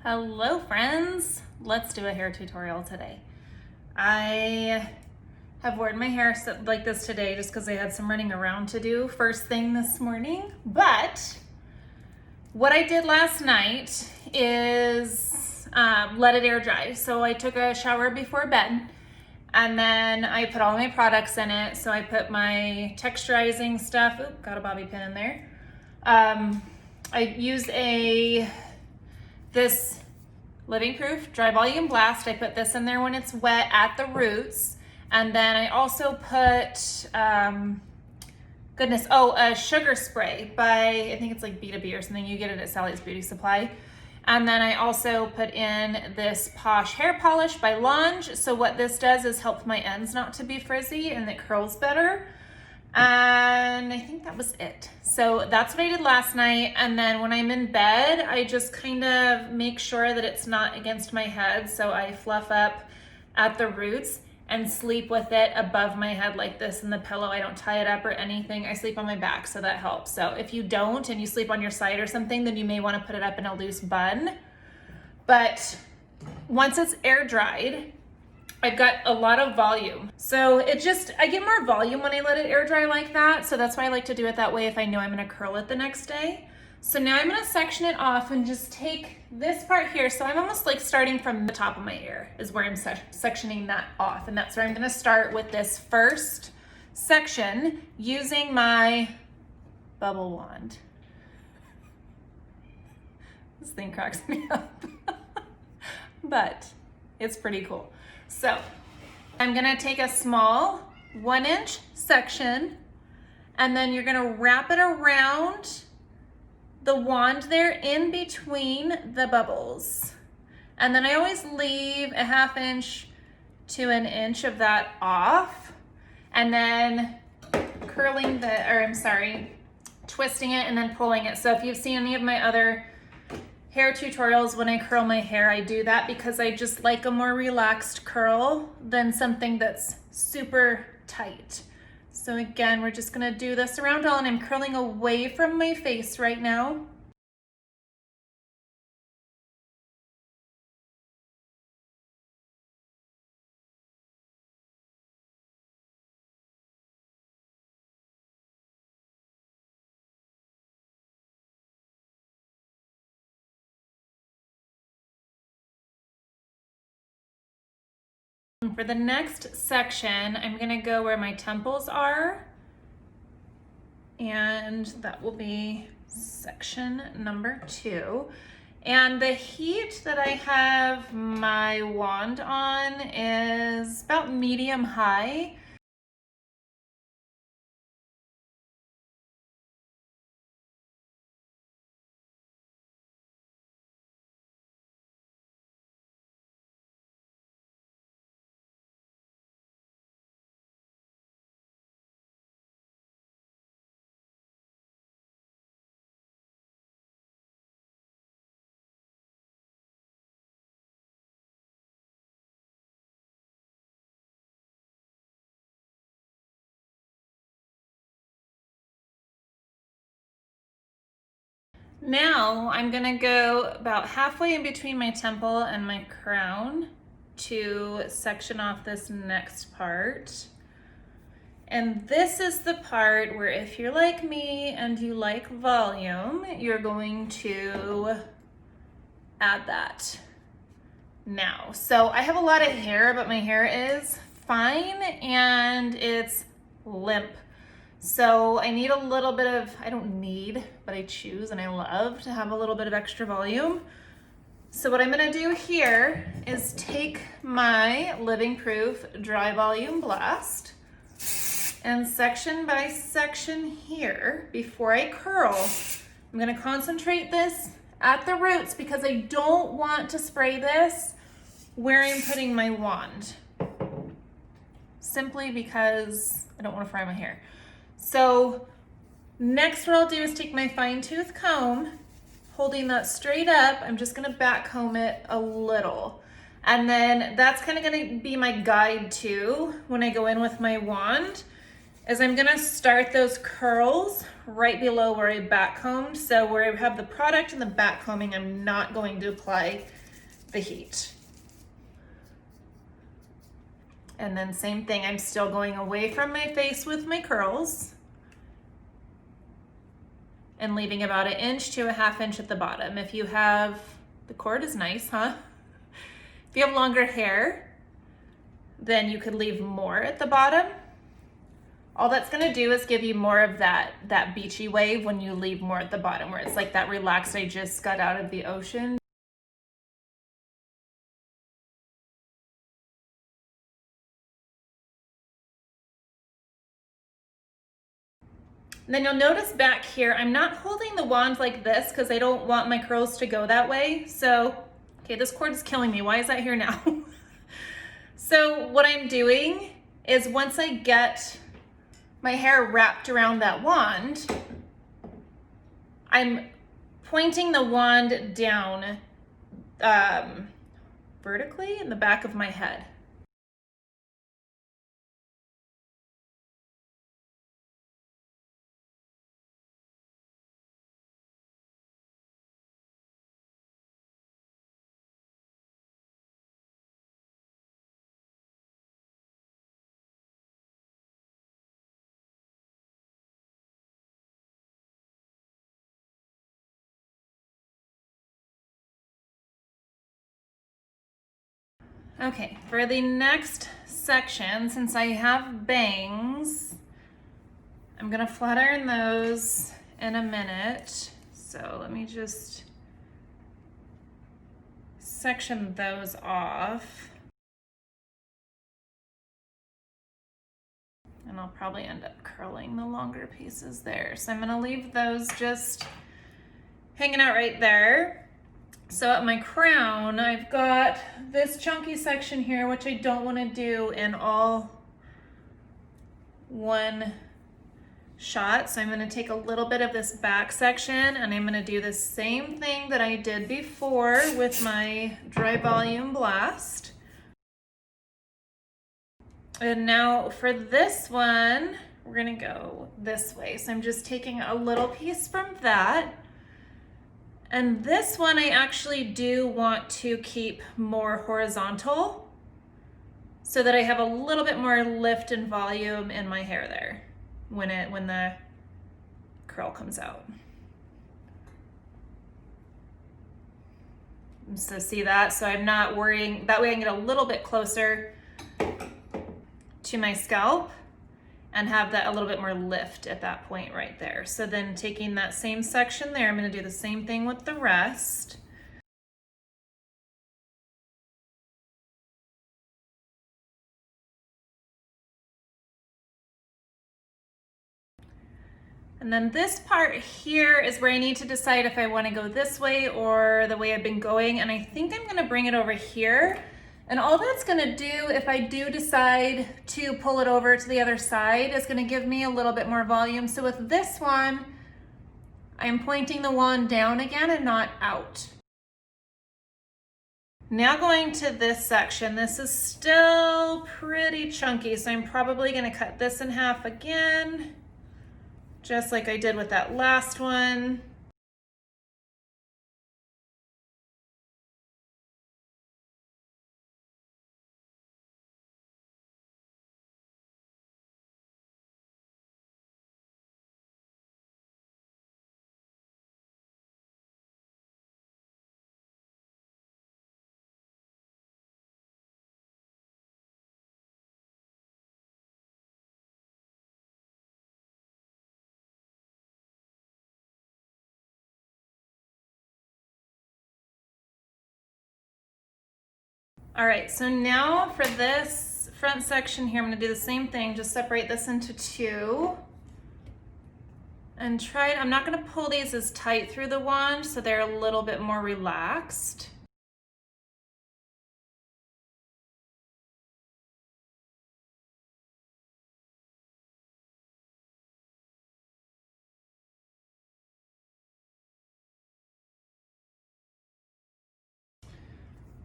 Hello friends, let's do a hair tutorial today. I have worn my hair like this today just because I had some running around to do first thing this morning. But what I did last night is let it air dry. So I took a shower before bed and then I put all my products in it. So I put my texturizing stuff, got a bobby pin in there. I used this Living Proof Dry Volume Blast. I put this in there when it's wet at the roots. And then I also put, a sugar spray by, I think it's like B2B or something. You get it at Sally's Beauty Supply. And then I also put in this Posh hair polish by Lange. So what this does is help my ends not to be frizzy and it curls better. And I think that was it. So that's what I did last night. And then when I'm in bed, I just kind of make sure that it's not against my head. So I fluff up at the roots and sleep with it above my head like this in the pillow. I don't tie it up or anything. I sleep on my back, so that helps. So if you don't and you sleep on your side or something, then you may want to put it up in a loose bun. But once it's air dried, I've got a lot of volume. So I get more volume when I let it air dry like that. So that's why I like to do it that way if I know I'm gonna curl it the next day. So now I'm gonna section it off and just take this part here. So I'm almost like starting from the top of my ear is where I'm sectioning that off. And that's where I'm gonna start with this first section using my bubble wand. This thing cracks me up, but it's pretty cool. So I'm gonna take a small 1-inch section and then you're gonna wrap it around the wand there in between the bubbles. And then I always leave a 1/2 inch to 1 inch of that off and then twisting it and then pulling it. So if you've seen any of my other hair tutorials, when I curl my hair, I do that because I just like a more relaxed curl than something that's super tight. So again, we're just gonna do this around all, and I'm curling away from my face right now. For the next section, I'm gonna go where my temples are, and that will be section number 2. And the heat that I have my wand on is about medium high. Now I'm gonna go about halfway in between my temple and my crown to section off this next part. And this is the part where if you're like me and you like volume, you're going to add that now. So I have a lot of hair, but my hair is fine and it's limp. So I need a little bit of, I don't need, but I choose and I love to have a little bit of extra volume. So what I'm gonna do here is take my Living Proof Dry Volume Blast and section by section here before I curl. I'm gonna concentrate this at the roots because I don't want to spray this where I'm putting my wand, simply because I don't want to fry my hair. So next what I'll do is take my fine tooth comb, holding that straight up. I'm just gonna back comb it a little. And then that's kind of gonna be my guide too when I go in with my wand, is I'm gonna start those curls right below where I back combed. So where I have the product and the back combing, I'm not going to apply the heat. And then same thing, I'm still going away from my face with my curls and leaving about 1 inch to 1/2 inch at the bottom. If you have, the cord is nice, huh? If you have longer hair, then you could leave more at the bottom. All that's gonna do is give you more of that beachy wave when you leave more at the bottom, where it's like that relaxed, I just got out of the ocean. And then you'll notice back here, I'm not holding the wand like this because I don't want my curls to go that way. So, okay, this cord is killing me. Why is that here now? So what I'm doing is once I get my hair wrapped around that wand, I'm pointing the wand down vertically in the back of my head. Okay, for the next section, since I have bangs, I'm gonna flat iron those in a minute. So let me just section those off. And I'll probably end up curling the longer pieces there. So I'm gonna leave those just hanging out right there. So at my crown, I've got this chunky section here, which I don't want to do in all one shot. So I'm going to take a little bit of this back section and I'm going to do the same thing that I did before with my dry volume blast. And now for this one, we're going to go this way. So I'm just taking a little piece from that. And this one I actually do want to keep more horizontal so that I have a little bit more lift and volume in my hair there when the curl comes out. So see that? So I'm not worrying, that way I can get a little bit closer to my scalp and have that a little bit more lift at that point right there. So then taking that same section there, I'm gonna do the same thing with the rest. And then this part here is where I need to decide if I wanna go this way or the way I've been going. And I think I'm gonna bring it over here. And all that's gonna do, if I do decide to pull it over to the other side, is gonna give me a little bit more volume. So with this one, I'm pointing the wand down again and not out. Now going to this section, this is still pretty chunky, so I'm probably gonna cut this in half again, just like I did with that last one. All right, so now for this front section here, I'm gonna do the same thing, just separate this into two. And I'm not gonna pull these as tight through the wand so they're a little bit more relaxed.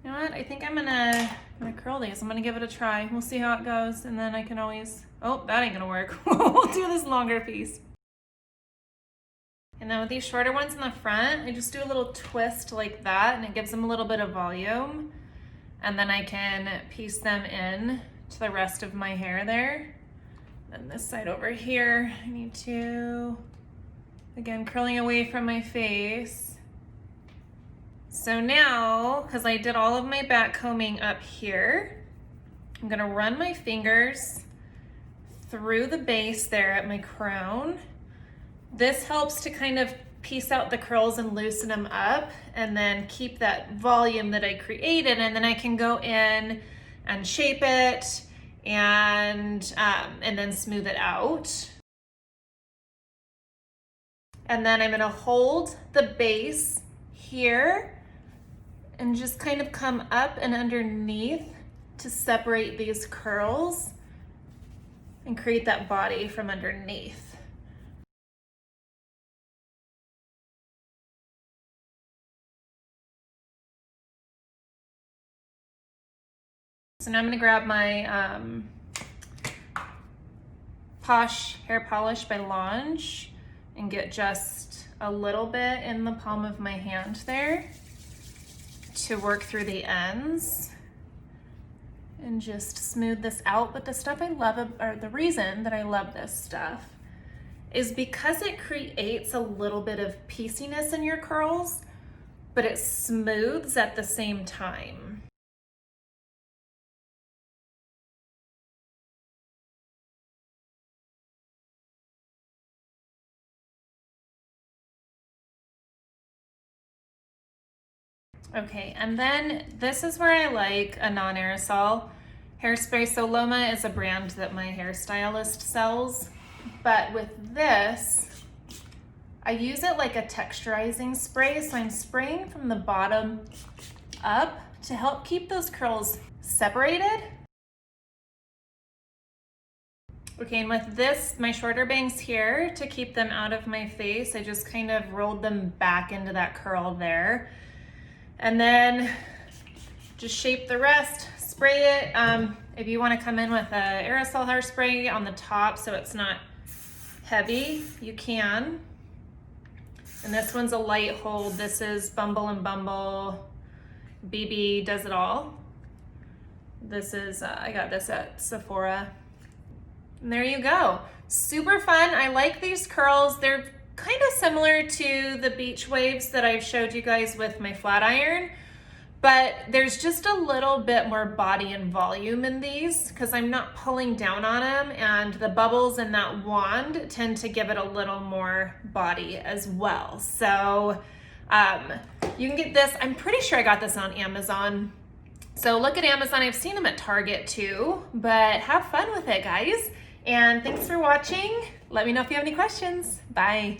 You know what, I think I'm gonna curl these. I'm gonna give it a try. We'll see how it goes, and then I can always, oh, that ain't gonna work. We'll do this longer piece. And then with these shorter ones in the front, I just do a little twist like that and it gives them a little bit of volume. And then I can piece them in to the rest of my hair there. Then this side over here, I need to, again, curling away from my face. So now, because I did all of my back combing up here, I'm gonna run my fingers through the base there at my crown. This helps to kind of piece out the curls and loosen them up and then keep that volume that I created, and then I can go in and shape it and then smooth it out. And then I'm gonna hold the base here and just kind of come up and underneath to separate these curls and create that body from underneath. So now I'm gonna grab my Posh hair polish by Lange and get just a little bit in the palm of my hand there to work through the ends and just smooth this out. But the stuff I love, or the reason that I love this stuff, is because it creates a little bit of pieciness in your curls, but it smooths at the same time. Okay, and then this is where I like a non-aerosol hairspray. So Loma is a brand that my hairstylist sells, but with this, I use it like a texturizing spray. So I'm spraying from the bottom up to help keep those curls separated. Okay, and with this, my shorter bangs here, to keep them out of my face, I just kind of rolled them back into that curl there. And then just shape the rest, spray it. If you want to come in with a aerosol hairspray on the top so it's not heavy, you can. And this one's a light hold. This is Bumble and Bumble. BB does it all. This is, I got this at Sephora. And there you go. Super fun. I like these curls. They're kind of similar to the beach waves that I've showed you guys with my flat iron, but there's just a little bit more body and volume in these because I'm not pulling down on them, and the bubbles in that wand tend to give it a little more body as well. So you can get this. I'm pretty sure I got this on Amazon. So look at Amazon. I've seen them at Target too, but have fun with it, guys. And thanks for watching. Let me know if you have any questions. Bye.